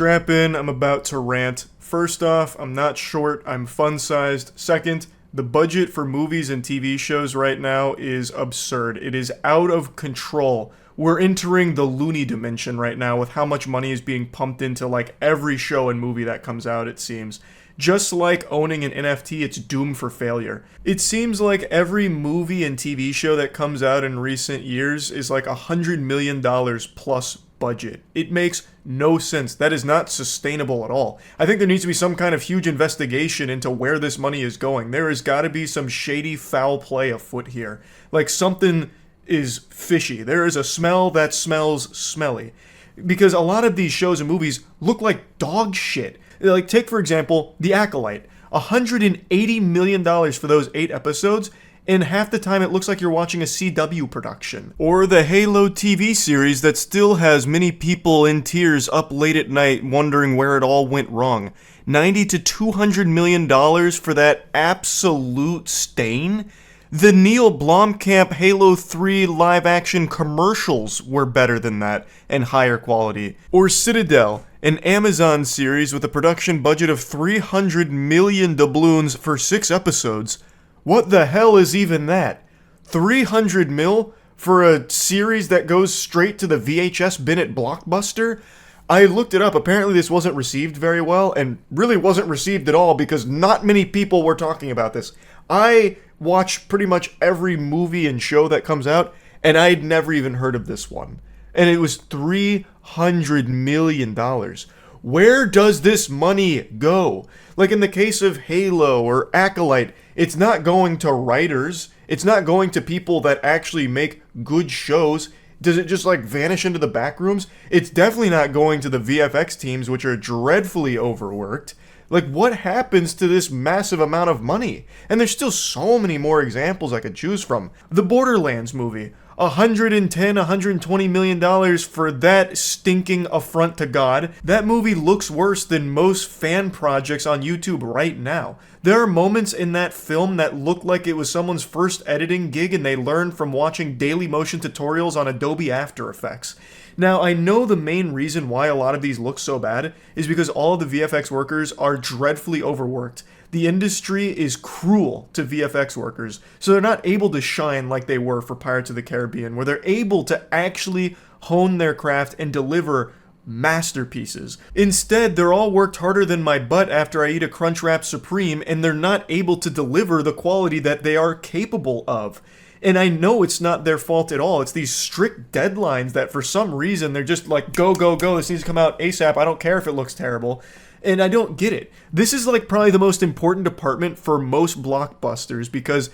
Strap in, I'm about to rant. First off, I'm not short, I'm fun-sized. Second, the budget for movies and TV shows right now is absurd. It is out of control. We're entering the loony dimension right now with how much money is being pumped into like every show and movie that comes out, it seems. Just like owning an NFT, it's doomed for failure. It seems like every movie and TV show that comes out in recent years is like $100 million plus budget. It makes no sense. That is not sustainable at all. I think there needs to be some kind of huge investigation into where this money is going. There has got to be some shady foul play afoot here. Like something is fishy. There is a smell that smells smelly. Because a lot of these shows and movies look like dog shit. Like, take for example, The Acolyte. $180 million for those 8 episodes, and half the time it looks like you're watching a CW production. Or the Halo TV series that still has many people in tears up late at night wondering where it all went wrong. $90 to $200 million for that absolute stain? The Neil Blomkamp Halo 3 live-action commercials were better than that, and higher quality. Or Citadel, an Amazon series with a production budget of 300 million doubloons for 6 episodes. What the hell is even that? 300 mil for a series that goes straight to the VHS bin at Blockbuster? I looked it up. Apparently this wasn't received very well, and really wasn't received at all because not many people were talking about this. I watch pretty much every movie and show that comes out, and I'd never even heard of this one. And it was $300 million. Where does this money go? Like in the case of Halo or Acolyte, it's not going to writers. It's not going to people that actually make good shows. Does it just like vanish into the back rooms? It's definitely not going to the VFX teams, which are dreadfully overworked. Like, what happens to this massive amount of money? And there's still so many more examples I could choose from. The Borderlands movie. $120 million for that stinking affront to God. That movie looks worse than most fan projects on YouTube right now. There are moments in that film that look like it was someone's first editing gig and they learned from watching daily motion tutorials on Adobe After Effects. Now, I know the main reason why a lot of these look so bad is because all of the VFX workers are dreadfully overworked. The industry is cruel to VFX workers, so they're not able to shine like they were for Pirates of the Caribbean, where they're able to actually hone their craft and deliver masterpieces. Instead, they're all worked harder than my butt after I eat a Crunchwrap Supreme, and they're not able to deliver the quality that they are capable of. And I know it's not their fault at all. It's these strict deadlines that for some reason they're just like, go, go, go, this needs to come out ASAP. I don't care if it looks terrible. And I don't get it. This is like probably the most important department for most blockbusters because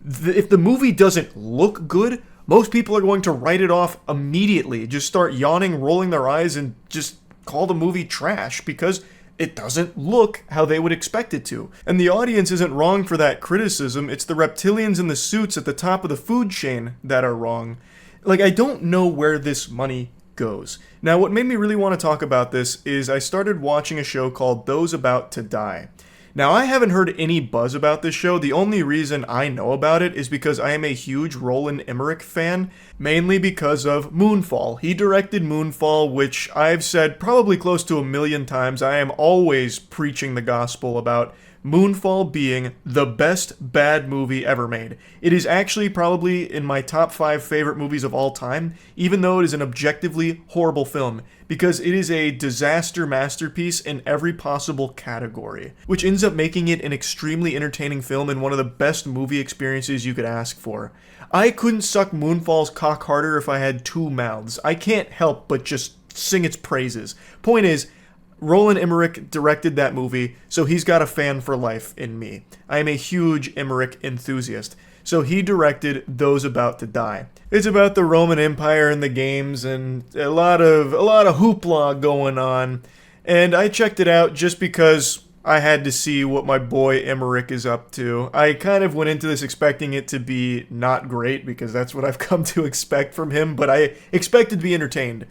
if the movie doesn't look good, most people are going to write it off immediately. Just start yawning, rolling their eyes, and just call the movie trash because it doesn't look how they would expect it to. And the audience isn't wrong for that criticism. It's the reptilians in the suits at the top of the food chain that are wrong. Like, I don't know where this money goes. Now, what made me really want to talk about this is I started watching a show called Those About to Die. Now, I haven't heard any buzz about this show. The only reason I know about it is because I am a huge Roland Emmerich fan, mainly because of Moonfall. He directed Moonfall, which I've said probably close to 1,000,000 times. I am always preaching the gospel about Moonfall being the best bad movie ever made. It is actually probably in my top 5 favorite movies of all time, even though it is an objectively horrible film, because it is a disaster masterpiece in every possible category, which ends up making it an extremely entertaining film and one of the best movie experiences you could ask for. I couldn't suck Moonfall's cock harder if I had 2 mouths. I can't help but just sing its praises. Point is, Roland Emmerich directed that movie, so he's got a fan for life in me. I am a huge Emmerich enthusiast. So he directed Those About to Die. It's about the Roman Empire and the games and a lot of hoopla going on. And I checked it out just because I had to see what my boy Emmerich is up to. I kind of went into this expecting it to be not great because that's what I've come to expect from him, but I expected to be entertained.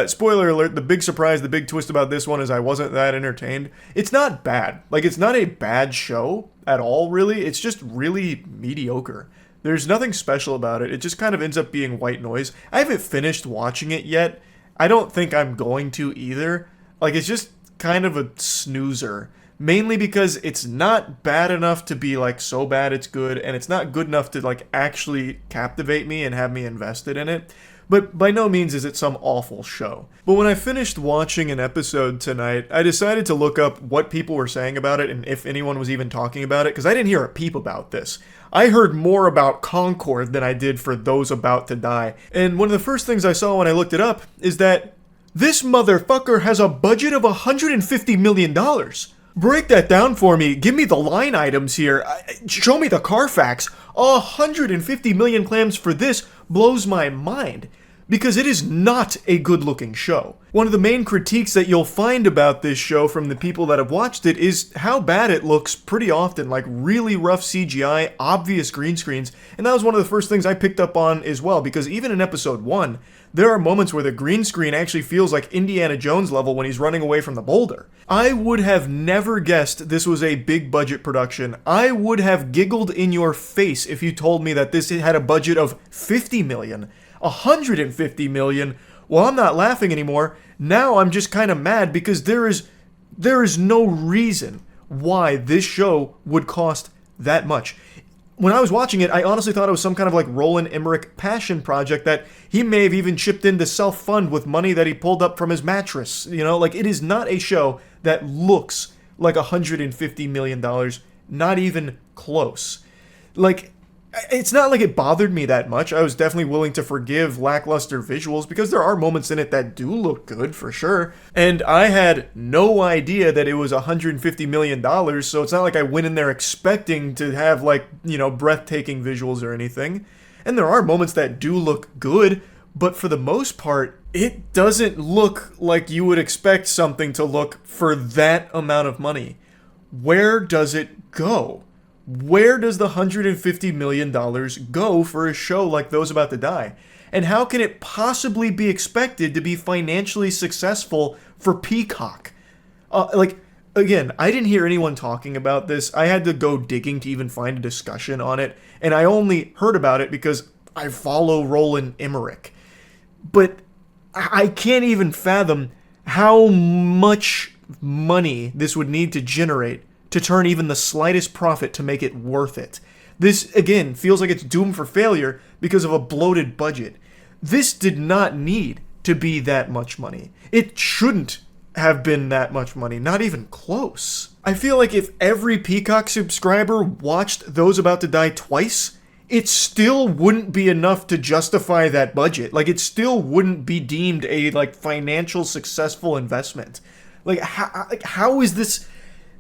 Spoiler alert, the big surprise, the big twist about this one is I wasn't that entertained. It's not bad. Like, it's not a bad show at all, really. It's just really mediocre. There's nothing special about it. It just kind of ends up being white noise. I haven't finished watching it yet. I don't think I'm going to either. Like, it's just kind of a snoozer. Mainly because it's not bad enough to be like so bad it's good, and it's not good enough to like actually captivate me and have me invested in it. But by no means is it some awful show. But when I finished watching an episode tonight, I decided to look up what people were saying about it and if anyone was even talking about it, because I didn't hear a peep about this. I heard more about Concord than I did for Those About to Die. And one of the first things I saw when I looked it up is that this motherfucker has a budget of $150 million. Break that down for me. Give me the line items here. Show me the Carfax. 150 million clams for this blows my mind, because it is not a good-looking show. One of the main critiques that you'll find about this show from the people that have watched it is how bad it looks pretty often, like really rough CGI, obvious green screens, and that was one of the first things I picked up on as well, because even in episode 1, there are moments where the green screen actually feels like Indiana Jones level when he's running away from the boulder. I would have never guessed this was a big budget production. I would have giggled in your face if you told me that this had a budget of 50 million. 150 million. Well, I'm not laughing anymore. Now I'm just kind of mad because there is no reason why this show would cost that much. When I was watching it, I honestly thought it was some kind of like Roland Emmerich passion project that he may have even chipped in to self-fund with money that he pulled up from his mattress. You know, like, it is not a show that looks like $150 million. Not even close. Like, it's not like it bothered me that much. I was definitely willing to forgive lackluster visuals because there are moments in it that do look good for sure. And I had no idea that it was $150 million, so it's not like I went in there expecting to have like, you know, breathtaking visuals or anything. And there are moments that do look good, but for the most part, it doesn't look like you would expect something to look for that amount of money. Where does it go? Where does the $150 million go for a show like Those About to Die? And how can it possibly be expected to be financially successful for Peacock? Again, I didn't hear anyone talking about this. I had to go digging to even find a discussion on it. And I only heard about it because I follow Roland Emmerich. But I can't even fathom how much money this would need to generate to turn even the slightest profit to make it worth it. This, again, feels like it's doomed for failure because of a bloated budget. This did not need to be that much money. It shouldn't have been that much money, not even close. I feel like if every Peacock subscriber watched Those About to Die twice, it still wouldn't be enough to justify that budget. Like, it still wouldn't be deemed a, like, financial successful investment. How is this...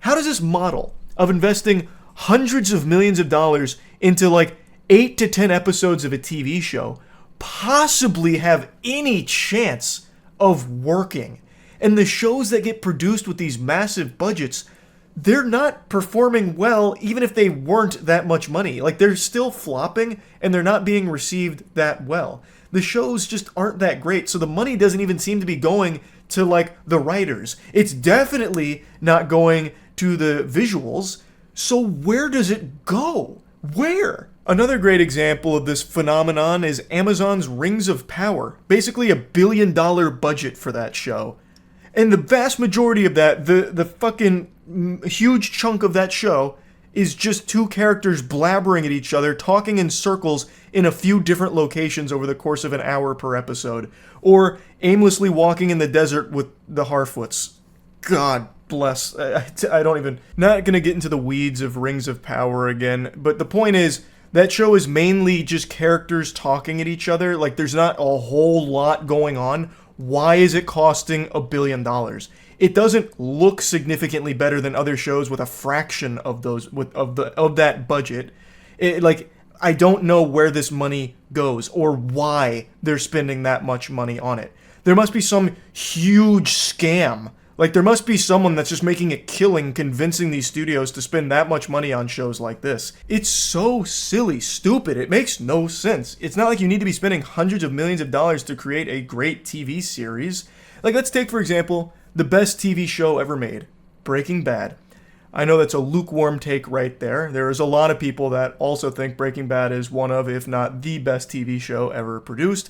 How does this model of investing hundreds of millions of dollars into like 8 to 10 episodes of a TV show possibly have any chance of working? And the shows that get produced with these massive budgets, they're not performing well even if they weren't that much money. Like, they're still flopping and they're not being received that well. The shows just aren't that great, so the money doesn't even seem to be going to like the writers. It's definitely not going to the visuals. So where does it go? Where? Another great example of this phenomenon is Amazon's Rings of Power. Basically $1 billion budget for that show. And the vast majority of that, the fucking huge chunk of that show, is just two characters blabbering at each other, talking in circles in a few different locations over the course of an hour per episode. Or aimlessly walking in the desert with the Harfoots. God bless. I don't even... Not gonna get into the weeds of Rings of Power again, but the point is, that show is mainly just characters talking at each other. Like, there's not a whole lot going on. Why is it costing $1 billion? It doesn't look significantly better than other shows with a fraction of those of that budget. I don't know where this money goes or why they're spending that much money on it. There must be some huge scam. Like, there must be someone that's just making a killing convincing these studios to spend that much money on shows like this. It's so silly, stupid, it makes no sense. It's not like you need to be spending hundreds of millions of dollars to create a great TV series. Like, let's take, for example, the best TV show ever made, Breaking Bad. I know that's a lukewarm take right there. There is a lot of people that also think Breaking Bad is one of, if not the best TV show ever produced.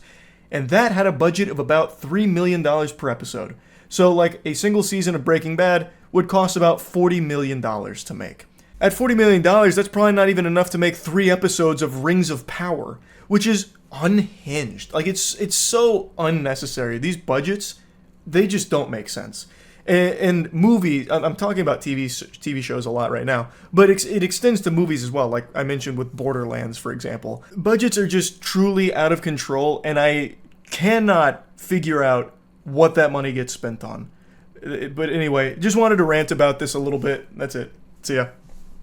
And that had a budget of about $3 million per episode. So like a single season of Breaking Bad would cost about $40 million to make. At $40 million, that's probably not even enough to make 3 episodes of Rings of Power, which is unhinged. Like it's so unnecessary. These budgets, they just don't make sense. And movies, I'm talking about TV shows a lot right now, but it extends to movies as well, like I mentioned with Borderlands, for example. Budgets are just truly out of control, and I cannot figure out what that money gets spent on. But anyway, just wanted to rant about this a little bit. That's it. See ya.